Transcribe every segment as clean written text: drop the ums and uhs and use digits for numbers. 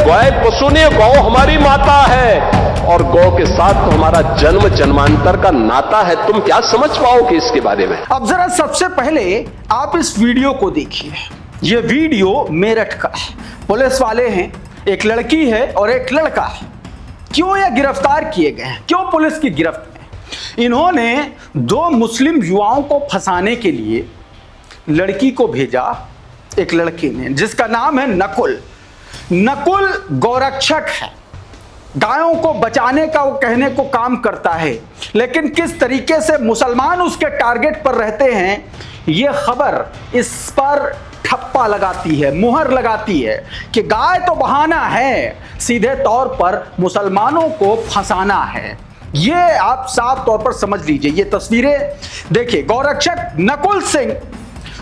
गाय पशु ने, गौ हमारी माता है और गौ के साथ तो हमारा जन्म जन्मांतर का नाता है। तुम क्या समझ पाओगे इसके बारे में? अब जरा सबसे पहले आप इस वीडियो को देखिए। ये वीडियो मेरठ का है, पुलिस वाले हैं, एक लड़की है और एक लड़का है। क्यों ये गिरफ्तार किए गए हैं, क्यों पुलिस की गिरफ्त में? इन्होंने दो मुस्लिम युवाओं को फंसाने के लिए लड़की को भेजा, एक लड़के ने, जिसका नाम है नकुल। नकुल गौरक्षक है, गायों को बचाने का वो कहने को काम करता है, लेकिन किस तरीके से मुसलमान उसके टारगेट पर रहते हैं, ये खबर इस पर ठप्पा लगाती है, मुहर लगाती है कि गाय तो बहाना है, सीधे तौर पर मुसलमानों को फंसाना है। ये आप साफ तौर पर समझ लीजिए। ये तस्वीरें देखिए, गौरक्षक नकुल सिंह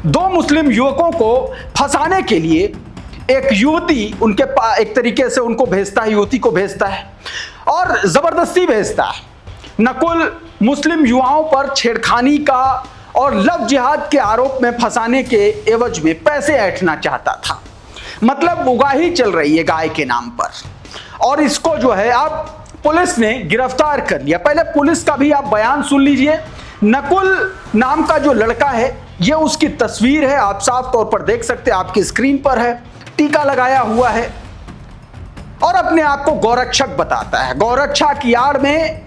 दो मुस्लिम युवकों को फंसाने के लिए एक युवती उनके पास, एक तरीके से उनको भेजता है, युवती को भेजता है और जबरदस्ती भेजता है। नकुल मुस्लिम युवाओं पर छेड़खानी का और लव जिहाद के आरोप में फंसाने के एवज में पैसे ऐंठना चाहता था। मतलब उगाही चल रही है गाय के नाम पर, और इसको जो है अब पुलिस ने गिरफ्तार कर लिया। पहले पुलिस का भी आप बयान सुन लीजिए। नकुल नाम का जो लड़का है, ये उसकी तस्वीर है, आप साफ तौर पर देख सकते हैं, आपकी स्क्रीन पर है। टीका लगाया हुआ है और अपने आप को गौरक्षक बताता है। गौरक्षा की आड़ में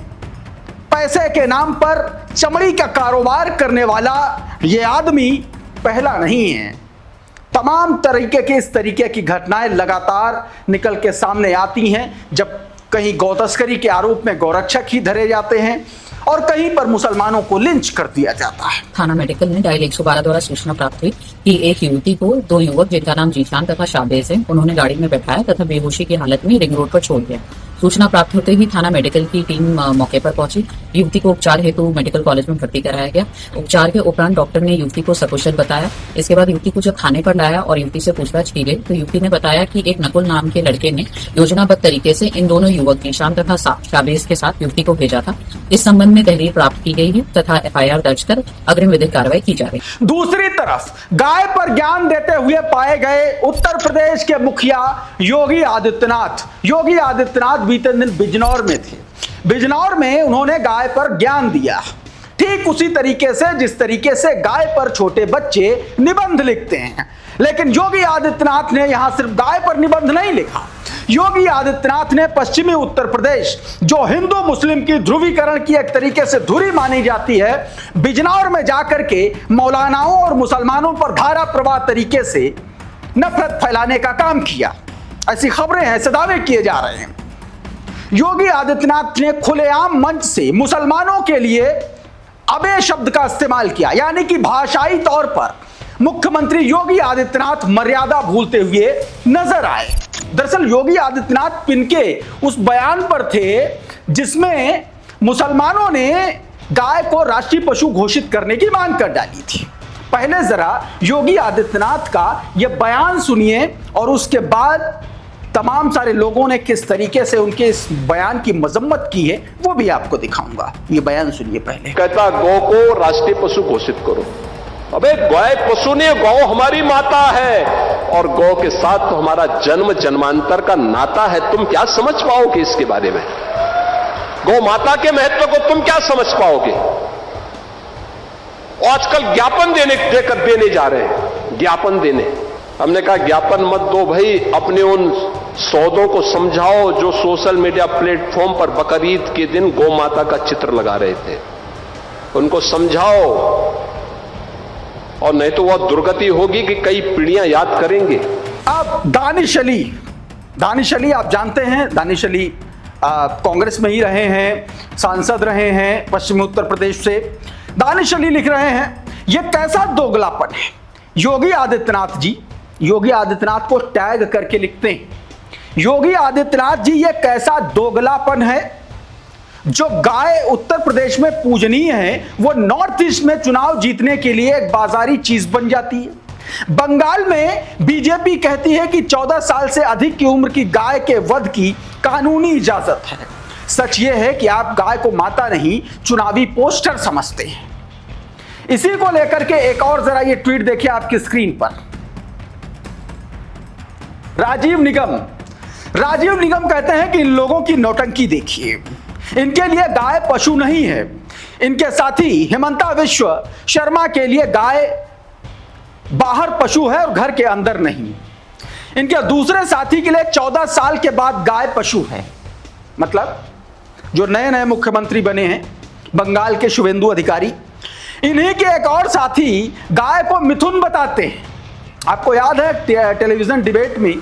पैसे के नाम पर चमड़ी का कारोबार करने वाला ये आदमी पहला नहीं है। तमाम तरीके के इस तरीके की घटनाएं लगातार निकल के सामने आती हैं, जब कहीं गौ तस्करी के आरोप में गौरक्षक ही धरे जाते हैं और कहीं पर मुसलमानों को लिंच कर दिया जाता है। थाना मेडिकल में डायल 112 द्वारा सूचना प्राप्त हुई कि एक युवती को दो युवक जिनका नाम जीशान तथा शाबेज है, उन्होंने गाड़ी में बैठाया तथा बेहोशी की हालत में रिंग रोड पर छोड़ दिया। सूचना प्राप्त होते ही थाना मेडिकल की टीम मौके पर पहुंची। युवती को उपचार हेतु मेडिकल कॉलेज में भर्ती कराया गया। उपचार के उपरांत डॉक्टर ने युवती को सकुशल बताया। इसके बाद युवती को जब थाने पर लाया और युवती से पूछताछ की गई तो युवती ने बताया कि एक नकुल नाम के लड़के ने योजनाबद्ध तरीके से इन दोनों युवक जीशान तथा शाबेज के साथ युवती को भेजा था। इस संबंध में तहरीर प्राप्त की गई है तथा FIR दर्ज कर अग्रिम विधिक कार्रवाई की जा रही है। दूसरी तरफ गाय पर ज्ञान देते हुए पाए गए उत्तर प्रदेश के मुखिया योगी आदित्यनाथ बीते दिन बिजनौर में थे। बिजनौर में उन्होंने गाय पर ज्ञान दिया, ठीक उसी तरीके से जिस तरीके से गाय पर छोटे बच्चे निबंध लिखते हैं। लेकिन योगी आदित्यनाथ ने यहां सिर्फ गाय पर निबंध नहीं लिखा। योगी आदित्यनाथ ने पश्चिमी उत्तर प्रदेश, जो हिंदू मुस्लिम की ध्रुवीकरण की एक तरीके से धुरी मानी जाती है, बिजनौर में जाकर के मौलानाओं और मुसलमानों पर धारा प्रवाह तरीके से नफरत फैलाने का काम किया। ऐसी खबरें हैं, ऐसे दावे किए जा रहे हैं। योगी आदित्यनाथ ने खुलेआम मंच से मुसलमानों के लिए अबे शब्द का इस्तेमाल किया, यानी कि भाषाई तौर पर मुख्यमंत्री योगी आदित्यनाथ मर्यादा भूलते हुए नजर आए। दरअसल योगी आदित्यनाथ पिनके उस बयान पर थे जिसमें मुसलमानों ने गाय को राष्ट्रीय पशु घोषित करने की मांग कर डाली थी। पहले जरा योगी आदित्यनाथ का यह बयान सुनिए और उसके बाद तमाम सारे लोगों ने किस तरीके से उनके इस बयान की मजम्मत की है वो भी आपको दिखाऊंगा। ये बयान सुनिए पहले। कहता गौ को राष्ट्रीय पशु घोषित करो। अबे गाय पशु ने, गौ हमारी माता है और गौ के साथ तो हमारा जन्म जन्मांतर का नाता है। तुम क्या समझ पाओगे इसके बारे में? गौ माता के महत्व को तुम क्या समझ पाओगे? आजकल ज्ञापन देने जा रहे हैं, ज्ञापन देने। हमने कहा ज्ञापन मत दो भाई, अपने उन सौदों को समझाओ जो सोशल मीडिया प्लेटफॉर्म पर बकरीद के दिन गौ माता का चित्र लगा रहे थे, उनको समझाओ, और नहीं तो वह दुर्गति होगी कि कई पीढ़ियां याद करेंगे। अब दानिश अली आप जानते हैं, दानिश अली कांग्रेस में ही रहे हैं, सांसद रहे हैं पश्चिमी उत्तर प्रदेश से। दानिश अली लिख रहे हैं, यह कैसा दोगलापन है। योगी आदित्यनाथ को टैग करके लिखते हैं, योगी आदित्यनाथ जी ये कैसा दोगलापन है। जो गाय उत्तर प्रदेश में पूजनीय है वो नॉर्थ ईस्ट में चुनाव जीतने के लिए एक बाजारी चीज बन जाती है। बंगाल में बीजेपी कहती है कि 14 साल से अधिक की उम्र की गाय के वध की कानूनी इजाजत है। सच ये है कि आप गाय को माता नहीं चुनावी पोस्टर समझते हैं। इसी को लेकर के एक और जरा ये ट्वीट देखिए आपकी स्क्रीन पर। राजीव राजीव निगम कहते हैं कि इन लोगों की नौटंकी देखिए, इनके लिए गाय पशु नहीं है। इनके साथी हेमंता विश्व शर्मा के लिए गाय बाहर पशु है और घर के अंदर नहीं। इनके दूसरे साथी के लिए 14 साल के बाद गाय पशु है। मतलब जो नए नए मुख्यमंत्री बने हैं बंगाल के शुभेंदु अधिकारी, इन्हीं के एक और साथी गाय को मिथुन बताते हैं। आपको याद है टेलीविजन डिबेट में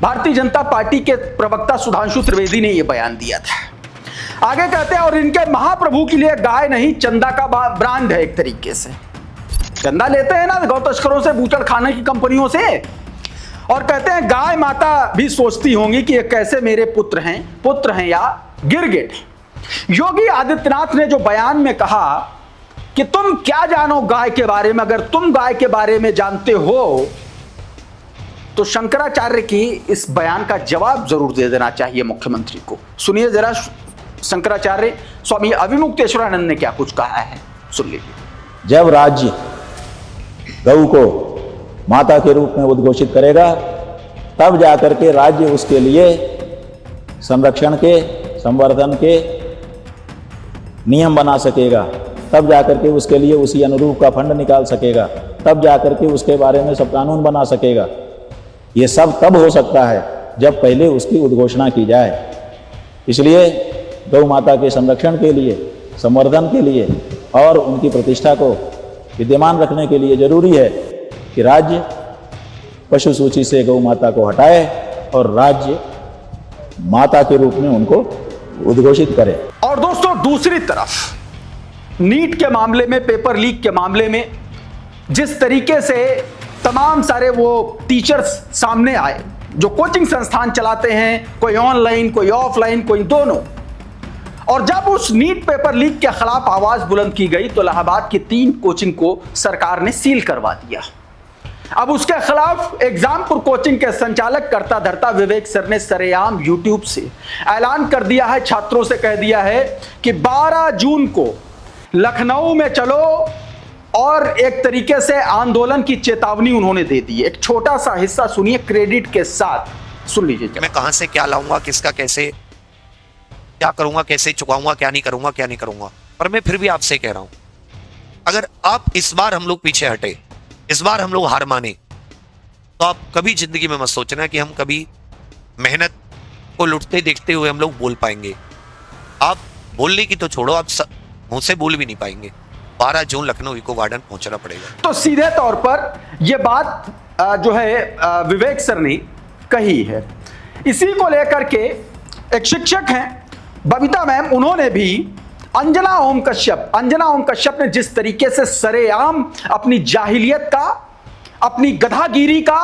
भारतीय जनता पार्टी के प्रवक्ता सुधांशु त्रिवेदी ने यह बयान दिया था। आगे कहते हैं और इनके महाप्रभु के लिए गाय नहीं चंदा का ब्रांड है। एक तरीके से चंदा लेते हैं ना गौ तस्करों से, बूचड़ खाने की कंपनियों से, और कहते हैं गाय माता भी सोचती होंगी कि ये कैसे मेरे पुत्र हैं या गिरगिट। योगी आदित्यनाथ ने जो बयान में कहा कि तुम क्या जानो गाय के बारे में, अगर तुम गाय के बारे में जानते हो तो शंकराचार्य की इस बयान का जवाब जरूर दे देना चाहिए मुख्यमंत्री को। सुनिए जरा शंकराचार्य स्वामी अविमुक्तेश्वरानंद ने क्या कुछ कहा है, सुन लीजिए। जब राज्य गौ को माता के रूप में उद्घोषित करेगा तब जाकर के राज्य उसके लिए संरक्षण के, संवर्धन के नियम बना सकेगा, तब जाकर के उसके लिए उसी अनुरूप का फंड निकाल सकेगा, तब जाकर के उसके बारे में सब कानून बना सकेगा। ये सब तब हो सकता है जब पहले उसकी उद्घोषणा की जाए। इसलिए गौ माता के संरक्षण के लिए, संवर्धन के लिए और उनकी प्रतिष्ठा को विद्यमान रखने के लिए जरूरी है कि राज्य पशु सूची से गौ माता को हटाए और राज्य माता के रूप में उनको उद्घोषित करे। और दोस्तों दूसरी तरफ नीट के मामले में, पेपर लीक के मामले में जिस तरीके से तमाम सारे वो टीचर्स सामने आए जो कोचिंग संस्थान चलाते हैं, कोई ऑनलाइन कोई ऑफलाइन कोई दोनों, और जब उस नीट पेपर लीक के खिलाफ आवाज बुलंद की गई तो इलाहाबाद की 3 कोचिंग को सरकार ने सील करवा दिया। अब उसके खिलाफ एग्जामपुर कोचिंग के संचालक करता धरता विवेक सर ने सरेआम यूट्यूब से ऐलान कर दिया है, छात्रों से कह दिया है कि 12 जून को लखनऊ में चलो, और एक तरीके से आंदोलन की चेतावनी उन्होंने दे दी है। एक छोटा सा हिस्सा सुनिए क्रेडिट के साथ, सुन लीजिए। मैं कहां से क्या लाऊंगा, किसका कैसे क्या करूंगा, कैसे चुकाऊंगा, क्या नहीं करूंगा। पर मैं फिर भी आपसे कह रहा हूं, अगर आप इस बार हम लोग पीछे हटे, इस बार हम लोग हार माने, तो आप कभी जिंदगी में मत सोचना कि हम कभी मेहनत को लुटते देखते हुए हम लोग बोल पाएंगे। आप बोलने की तो छोड़ो, आप मुंह से बोल भी नहीं पाएंगे। 12 जून लखनऊ इको गार्डन पहुंचना पड़ेगा। तो सीधे तौर पर यह बात जो है विवेक सर ने कही है। इसी को लेकर के एक शिक्षक हैं बबीता मैम, उन्होंने भी अंजना ओम कश्यप ने जिस तरीके से सरेआम अपनी जाहिलियत का, अपनी गधागिरी का,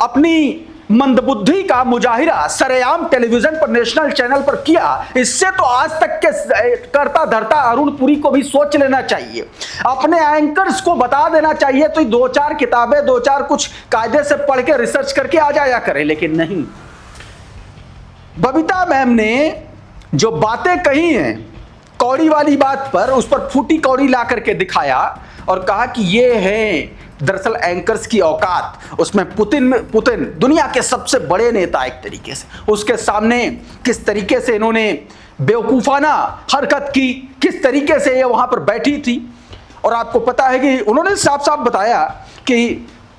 अपनी मंदबुद्धि का मुजाहिरा सरेआम टेलीविजन पर, नेशनल चैनल पर किया, इससे तो आज तक के करता धरता अरुण पुरी को भी सोच लेना चाहिए। अपने एंकर्स को बता देना चाहिए तो 2-4 किताबें, 2-4 कुछ कायदे से पढ़ के रिसर्च करके आ जाया करें, लेकिन नहीं। बबीता मैम ने जो बातें कही हैं कौड़ी वाली बात पर, उस पर फूटी कौड़ी ला करके दिखाया और कहा कि ये है दरअसल एंकर्स की औकात। उसमें पुतिन दुनिया के सबसे बड़े नेता एक तरीके से, उसके सामने किस तरीके से इन्होंने बेवकूफाना हरकत की, किस तरीके से ये वहां पर बैठी थी। और आपको पता है कि उन्होंने साफ साफ बताया कि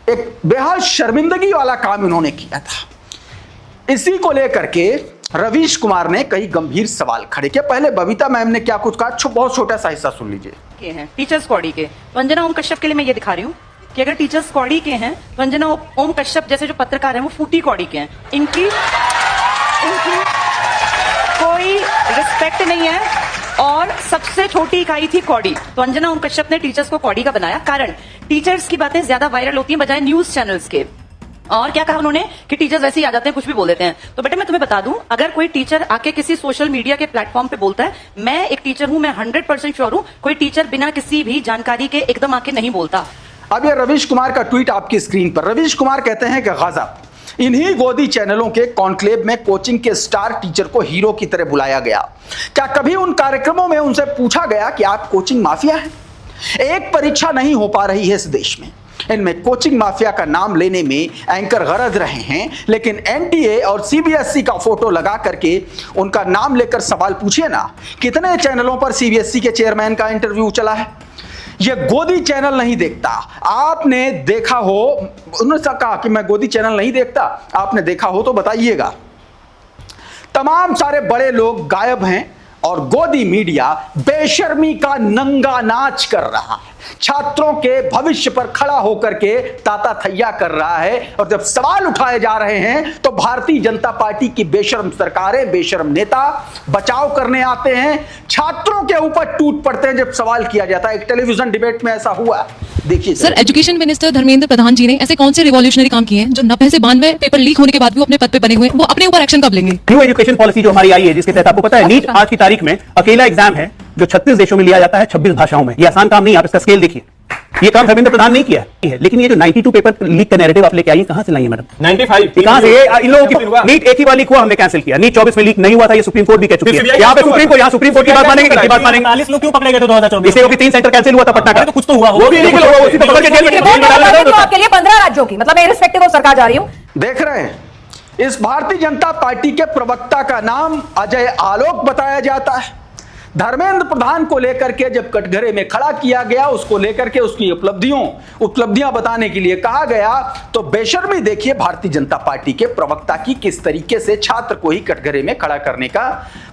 एक बेहद शर्मिंदगी वाला काम इन्होंने किया था। इसी को लेकर के रवीश कुमार ने कई गंभीर सवाल खड़े किए। पहले बबीता मैम ने क्या कुछ कहा, बहुत छोटा सा हिस्सा सुन लीजिए। टीचर्स कौड़ी के अंजना ओम कश्यप के लिए मैं ये दिखा रही हूँ कि अगर टीचर्स कौड़ी के हैं तो अंजना ओम कश्यप जैसे जो पत्रकार हैं वो फूटी कौड़ी के हैं। इनकी कोई रिस्पेक्ट नहीं है। और सबसे छोटी इकाई थी कौड़ी, तो अंजना ओम कश्यप ने टीचर्स को कौड़ी का बनाया। कारण टीचर्स की बातें ज्यादा वायरल होती हैं बजाय न्यूज चैनल्स के। और क्या कहा उन्होंने कि टीचर्स ऐसे ही आ जाते हैं, कुछ भी बोल देते हैं। तो बेटे मैं तुम्हें बता दूं, अगर कोई टीचर आके किसी सोशल मीडिया के प्लेटफॉर्म पे बोलता है, मैं एक टीचर हूं, मैं 100% श्योर हूं कोई टीचर बिना किसी भी जानकारी के एकदम आके नहीं बोलता। अब ये रवीश कुमार का ट्वीट आपकी स्क्रीन पर। रवीश कुमार कहते हैं कि गजब, इन्हीं गोदी चैनलों के कॉन्क्लेव में कोचिंग के स्टार टीचर को हीरो की तरह बुलाया गया। क्या कभी उन कार्यक्रमों में उनसे पूछा गया कि आप कोचिंग माफिया हैं? एक परीक्षा नहीं हो पा रही है इस देश में, इनमें कोचिंग माफिया का नाम लेने में एंकर गरज रहे हैं, लेकिन एनटीए और सीबीएसई का फोटो लगा करके उनका नाम लेकर सवाल पूछिए ना, कितने चैनलों पर सीबीएसई के चेयरमैन का इंटरव्यू चला है। ये गोदी चैनल नहीं देखता, आपने देखा हो, उन्होंने कहा कि मैं गोदी चैनल नहीं देखता, आपने देखा हो तो बताइएगा। तमाम सारे बड़े लोग गायब हैं और गोदी मीडिया बेशर्मी का नंगा नाच कर रहा है, छात्रों के भविष्य पर खड़ा होकर के ताता थैया कर रहा है। और जब सवाल उठाए जा रहे हैं तो भारतीय जनता पार्टी की बेशर्म सरकारें, बेशर्म नेता बचाव करने आते हैं, छात्रों के ऊपर टूट पड़ते हैं जब सवाल किया जाता है। एक टेलीविजन डिबेट में ऐसा हुआ, देखिए sir. Education minister Dharmendra Pradhan जी ने ऐसे कौन से रिवॉल्यूशनरी काम किए हैं जो 90 से 92 पेपर लीक होने के बाद भी वो अपने पद पे बने हुए हैं, वो अपने ऊपर एक्शन कब लेंगे? न्यू एजुकेशन पॉलिसी जो हमारी आई है, जिसके तहत आपको पता है नीट आज की तारीख में अकेला एग्जाम है जो 36 देशों में लिया जाता है 26 भाषाओं में। ये आसान काम नहीं, आप इसका स्केल देखिए। ये काम धर्मेंद्र प्रधान नहीं किया है, लेकिन ये जो 92 पेपर लीक का नैरेटिव आप लेके आई, कहां से लाई है मैडम? 95 कहां से? इन लोगों की नीट एक ही बार लीक हुआ, हमने कैंसिल किया। नीट 24 में लीक नहीं हुआ था, ये सुप्रीम कोर्ट भी कह चुकी है। यहाँ पे सुप्रीम कोर्ट की बात मानेंगे, किसकी बात मानेंगे? 40 लोग क्यों पकड़े गए थे 2024? इसलिए कि 3 सेंटर कैंसिल हुआ था पटना का, तो कुछ तो हुआ, वो भी लीगल हुआ, उसी पे पकड़ के जेल में आपके लिए 15 राज्यों की, मतलब मैं इररिस्पेक्टिव ऑफ सरकार जा रही हूं। देख रहे हैं, इस भारतीय जनता पार्टी के प्रवक्ता का नाम अजय आलोक बताया जाता है। धर्मेंद्र प्रधान को लेकर के जब कटघरे में खड़ा किया गया, उसको लेकर के उसकी उपलब्धियां बताने के लिए कहा गया, तो बेशर्मी देखिए भारतीय जनता पार्टी के प्रवक्ता की, किस तरीके से छात्र को ही कटघरे में खड़ा करने का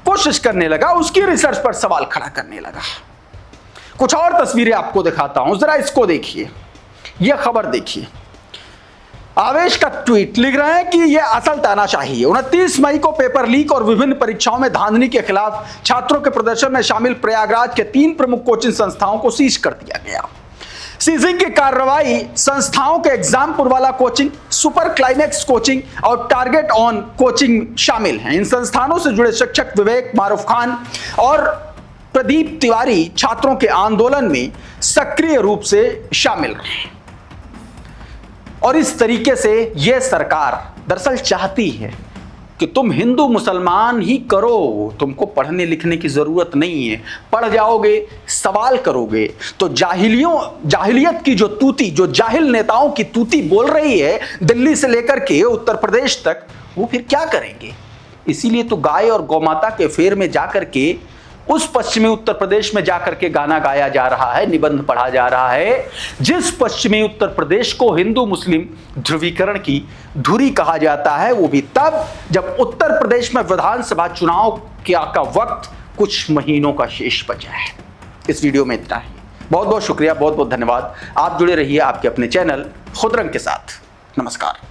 कोशिश करने लगा, उसकी रिसर्च पर सवाल खड़ा करने लगा। कुछ और तस्वीरें आपको दिखाता हूं, जरा इसको देखिए, यह खबर देखिए। आवेश का ट्वीट लिख रहे हैं कि यह असल तानाशाही है। 29 मई को पेपर लीक और विभिन्न परीक्षाओं में धांधली के खिलाफ छात्रों के प्रदर्शन में शामिल प्रयागराज के 3 प्रमुख कोचिंग संस्थाओं को सीज कर दिया गया। सीजिंग की कार्रवाई संस्थाओं के exam Purwala coaching, super climax coaching और टारगेट ऑन कोचिंग शामिल हैं। इन संस्थानों से जुड़े शिक्षक विवेक मारूफ खान और प्रदीप तिवारी छात्रों के आंदोलन में सक्रिय रूप से शामिल रहे। और इस तरीके से यह सरकार दरअसल चाहती है कि तुम हिंदू मुसलमान ही करो, तुमको पढ़ने लिखने की जरूरत नहीं है। पढ़ जाओगे, सवाल करोगे तो जाहिलियत की जो तूती, जो जाहिल नेताओं की तूती बोल रही है दिल्ली से लेकर के उत्तर प्रदेश तक, वो फिर क्या करेंगे? इसीलिए तो गाय और गौमाता के फेर में जाकर के उस पश्चिमी उत्तर प्रदेश में जाकर के गाना गाया जा रहा है, निबंध पढ़ा जा रहा है, जिस पश्चिमी उत्तर प्रदेश को हिंदू मुस्लिम ध्रुवीकरण की धुरी कहा जाता है, वो भी तब जब उत्तर प्रदेश में विधानसभा चुनाव का वक्त कुछ महीनों का शेष बचा है। इस वीडियो में इतना ही। बहुत बहुत शुक्रिया, बहुत बहुत धन्यवाद। आप जुड़े रहिए आपके अपने चैनल खुदरंग के साथ। नमस्कार।